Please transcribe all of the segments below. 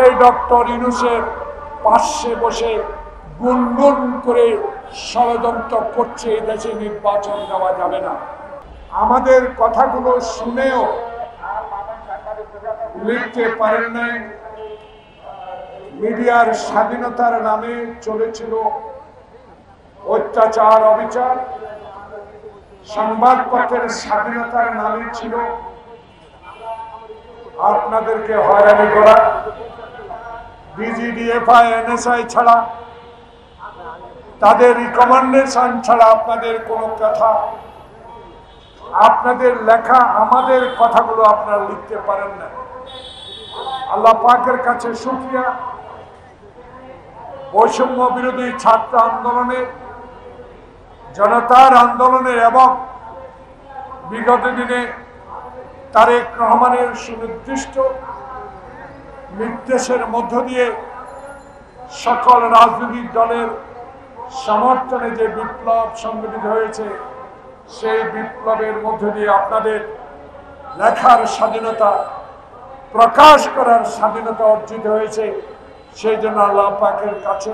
এই ডক্টর ইউনূসের পাশে বসে গুনগুন করে ষড়যন্ত্র করছে এই দেশে নির্বাচন দেওয়া যাবে না। আমাদের কথাগুলো শুনেও লিখতে পারেন নাই। মিডিয়ার স্বাধীনতার নামে চলেছিল অত্যাচার, অবিচার। সংবাদপত্রের স্বাধীনতার নামে ছিল আপনাদেরকে হয়রানি করা। ডিজিডিএফআই, এনএসআই ছাড়া, তাদের রিকমেন্ডেশন ছাড়া আপনাদের কোনো কথা, আপনাদের লেখা আমাদের কথাগুলো আপনারা লিখতে পারেন না। আল্লাহ পাকের কাছে শুকরিয়া, বৈষম্য বিরোধী ছাত্র আন্দোলনের, জনতার আন্দোলনের এবং বিগত দিনে তারেক রহমানের সুনির্দিষ্ট নির্দেশের মধ্য দিয়ে সকল রাজনৈতিক দলের সমর্থনে যে বিপ্লব সংগঠিত হয়েছে, সেই বিপ্লবের মধ্য দিয়ে আপনাদের লেখার স্বাধীনতা, প্রকাশ করার স্বাধীনতা অর্জিত হয়েছে। সেই জন্য আল্লাহ পাকের কাছে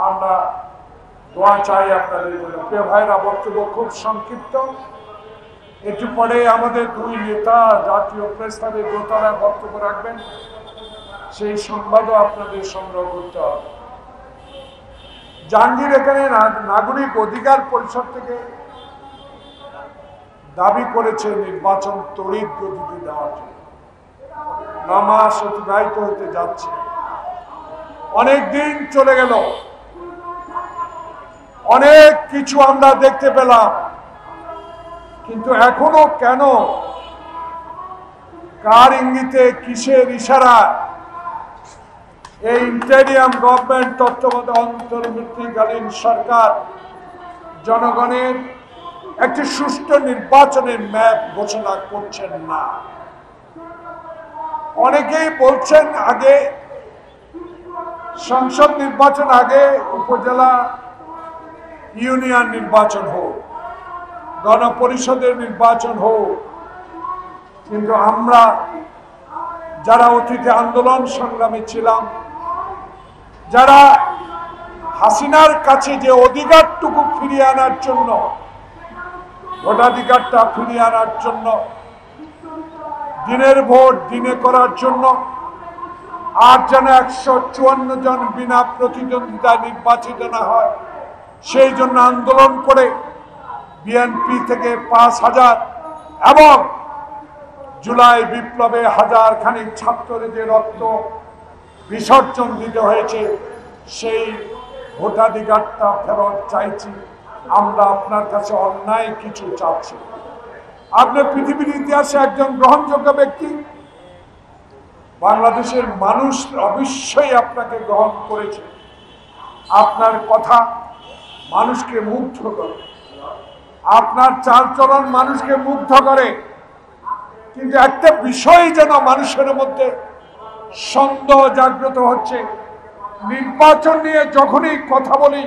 আমরা দোয়া চাই আপনাদের জন্য। প্রিয় ভাইরা, বক্তব্য খুব সংক্ষিপ্ত। একটু পরে আমাদের দুই নেতা জাতীয় প্রেস ক্লাবের দোতারা বক্তব্য রাখবেন, সেই সংবাদও আপনাদের সংগ্রহ করতে হবে। জাহাঙ্গীর এখানে নাগরিক অধিকার পরিষদ থেকে দাবি করেছে নির্বাচন তড়িৎ গতিতে দেওয়ার জন্য। 9 মাস অতিবাহিত হতে যাচ্ছে, অনেক দিন চলে গেল, অনেক কিছু আমরা দেখতে পেলাম, কিন্তু এখনো কেন, কার ইঙ্গিতে, কিসের ইশারা এই ইন্টেরিয়াম গভর্নমেন্ট তত্ত্বাবধায়ক অন্তর্বর্তীকালীন সরকার জনগণের একটি সুষ্ঠু নির্বাচনের ম্যাপ ঘোষণা করছেন না? অনেকেই বলছেন আগে সংসদ নির্বাচন, আগে উপজেলা ইউনিয়ন নির্বাচন হোক, গণপরিষদের নির্বাচন হোক। কিন্তু আমরা যারা অতীতে আন্দোলন সংগ্রামে ছিলাম, যারা হাসিনার কাছে যে অধিকারটুকু ফিরিয়ে আনার জন্য, ভোটাধিকারটা ফিরিয়ে আনার জন্য, দিনের ভোট দিনে করার জন্য, আর যেন 154 জন বিনা প্রতিদ্বন্দ্বিতায় নির্বাচিত না হয়, সেই জন্য আন্দোলন করে বিএনপি থেকে 5000 এবং জুলাই বিপ্লবে 1000 খানিক ছাত্রের যে রক্ত বিসর্জন দিতে হয়েছে, সেই ভোটাধিকারটা ফেরত চাইছি। আমরা আপনার কাছে অন্যায় কিছু চাচ্ছি। আপনি পৃথিবীর ইতিহাসে একজন গ্রহণযোগ্য ব্যক্তি, বাংলাদেশের মানুষ অবশ্যই আপনাকে গ্রহণ করেছে। আপনার কথা মানুষকে মুগ্ধ করে, আপনার চালচলন মানুষকে মুগ্ধ করে। কিন্তু একটা বিষয় যেন মানুষের মধ্যে সন্দেহ জাগ্রত হচ্ছে, নির্বাচন নিয়ে যখনই কথা বলি,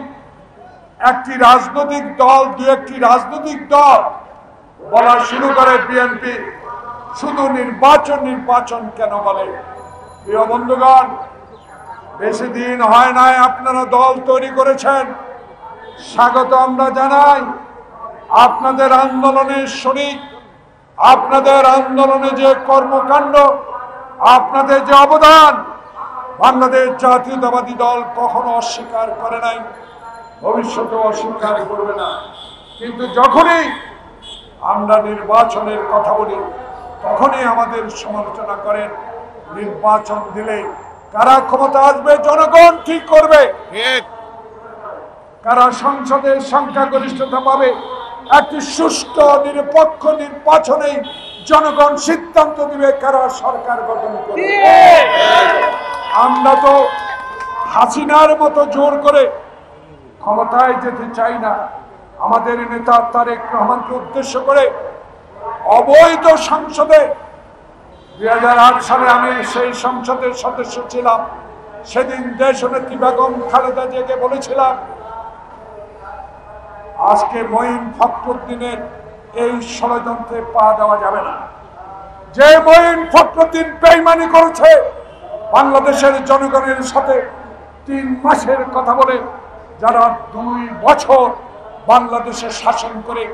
একটি রাজনৈতিক দল, দু একটি রাজনৈতিক দল বলা শুরু করে বিএনপি শুধু নির্বাচন নির্বাচন কেন বলে। প্রিয় বন্ধুগণ, বেশি দিন হয় নাই আপনারা দল তৈরি করেছেন, স্বাগত আমরা জানাই। আপনাদের আন্দোলনের শরিক, আপনাদের আন্দোলনে যে কর্মকাণ্ড, আপনাদের যে অবদান, বাংলাদেশ জাতীয়তাবাদী দল কখনো অস্বীকার করে নাই, ভবিষ্যতে অস্বীকার করবে না। কিন্তু যখনই আমরা নির্বাচনের কথা বলি, তখনই আমাদের সমালোচনা করেন। নির্বাচন দিলে কারা ক্ষমতা আসবে জনগণ ঠিক করবে, কারা সংসদের সংখ্যাগরিষ্ঠতা পাবে একটি সুষ্ঠু নিরপেক্ষ নির্বাচনে জনগণ সিদ্ধান্ত দিবে কারা সরকার গঠন করবে। আমরা তো হাসিনার মতো জোর করে ক্ষমতায় যেতে চাই না। আমাদের নেতা তারেক রহমানকে উদ্দেশ্য করে অবৈধ সংসদে 2008 সালে আমি সেই সংসদের সদস্য ছিলাম। সেদিন দেশনেত্রী বেগম খালেদা জিয়াকে বলেছিলাম, আজকে মঈন ফখরুদ্দিনের এই ষড়যন্ত্রে পা দেওয়া যাবে না। যে মঈন ফখরুদ্দিন বেঈমানি করেছে, বাংলাদেশের জনগণের সাথে 3 মাসের কথা বলে যারা 2 বছর বাংলাদেশে শাসন করে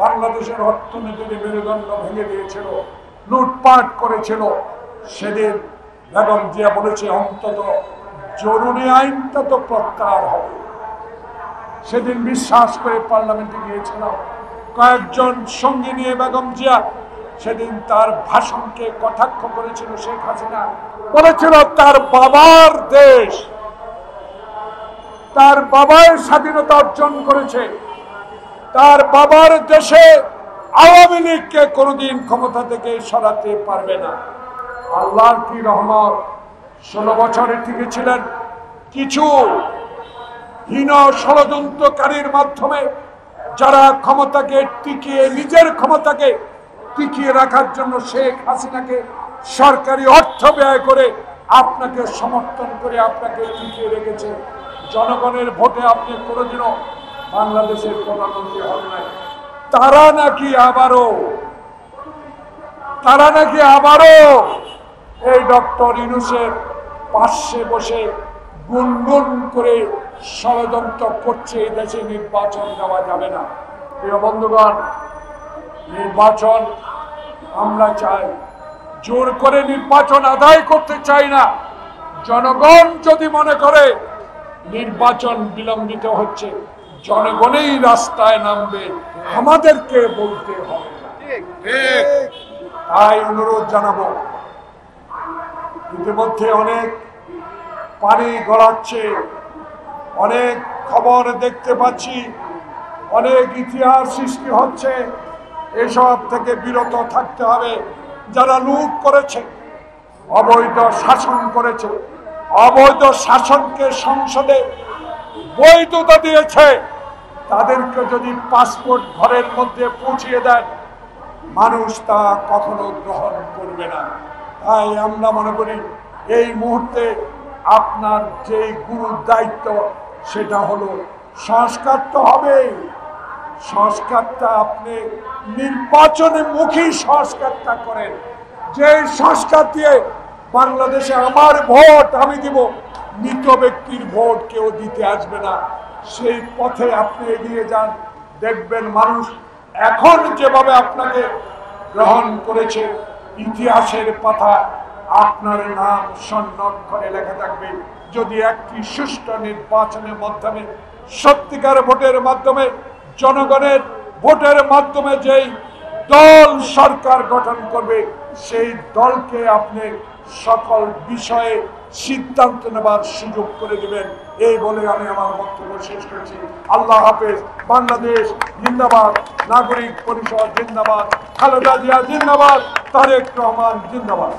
বাংলাদেশের অর্থনীতির মেরুদণ্ড ভেঙে দিয়েছিল, লুটপাট করেছিল, সেদিন বেগম জিয়া বলেছে অন্তত জরুরি আইনটা তো প্রত্যাহার হবে। সেদিন বিশ্বাস করে পার্লামেন্টে গিয়েছিলাম, কয়েকজন সঙ্গী নিয়ে বেগম জিয়া সেদিন তার ভাষণকে কটাক্ষ করেছিল শেখ হাসিনা, বলেছিল তার বাবার দেশ, তার বাবার স্বাধীনতা অর্জন করেছে, তার বাবার দেশে আওয়ামী লীগকে কোনোদিন ক্ষমতা থেকে সরাতে পারবে না। আল্লাহর কি রহমত, 16 বছরে টিকেছিলেন। কিছু হীন ষড়যন্ত্রকারীর মাধ্যমে যারা ক্ষমতাকে টিকিয়ে, নিজের ক্ষমতাকে টিকিয়ে রাখার জন্য শেখ হাসিনাকে সরকারি অর্থ ব্যয় করে আপনাকে সমর্থন করে আপনাকে টিকিয়ে রেখেছে। জনগণের ভোটে আপনি কোনোদিনও বাংলাদেশের প্রধানমন্ত্রী হন নাই। তারা নাকি আবারও এই ডক্টর ইউনূসের পাশে বসে গুনগুন করে ষড়যন্ত্র করছে এই দেশে নির্বাচন দেওয়া যাবে না। প্রিয় বন্ধুগণ, নির্বাচন আমরা চাই, জোর করে নির্বাচন আদায় করতে চাই না। জনগণ যদি মনে করে নির্বাচন বিলম্বিত হচ্ছে, জনগণই রাস্তায় নামবে, আমাদেরকে বলতে হবে। তাই অনুরোধ জানাবো, ইতিমধ্যে অনেক পানি গড়াচ্ছে, অনেক খবর দেখতে পাচ্ছি, অনেক ইতিহাস সৃষ্টি হচ্ছে। এসব থেকে বিরত থাকতে হবে। যারা লুট করেছে, অবৈধ শাসন করেছে, অবৈধ শাসনকে সংসদে বৈধতা দিয়েছে, তাদেরকে যদি পাসপোর্ট ঘরের মধ্যে পৌঁছিয়ে দেন, মানুষ তা কখনো গ্রহণ করবে না। তাই আমরা মনে করি এই মুহূর্তে আপনার যে গুরু দায়িত্ব, সেটা হলো সংস্কার তো হবে। সংস্কারটা আপনি নির্বাচনে মুখী সংস্কারটা করেন, যে সংস্কার দিয়ে বাংলাদেশে আমার ভোট আমি দিব, মৃত ব্যক্তির ভোট কেউ দিতে আসবে না, সেই পথে আপনি এগিয়ে যান। দেখবেন মানুষ এখন যেভাবে আপনাকে গ্রহণ করেছে, ইতিহাসের পাতা আপনার নাম স্বর্ণাক্ষরে লেখা থাকবে। যদি একটি সুষ্ঠু নির্বাচনের মাধ্যমে, সত্যিকার ভোটের মাধ্যমে, জনগণের ভোটের মাধ্যমে যেই দল সরকার গঠন করবে, সেই দলকে আপনি সকল বিষয়ে সিদ্ধান্ত নেবার সুযোগ করে দিবেন। এই বলে আমি আমার বক্তব্য শেষ করছি। আল্লাহ হাফেজ। বাংলাদেশ জিন্দাবাদ, নাগরিক পরিষদ জিন্দাবাদ, খালেদা জিয়া জিন্দাবাদ, তারেক রহমান জিন্দাবাদ।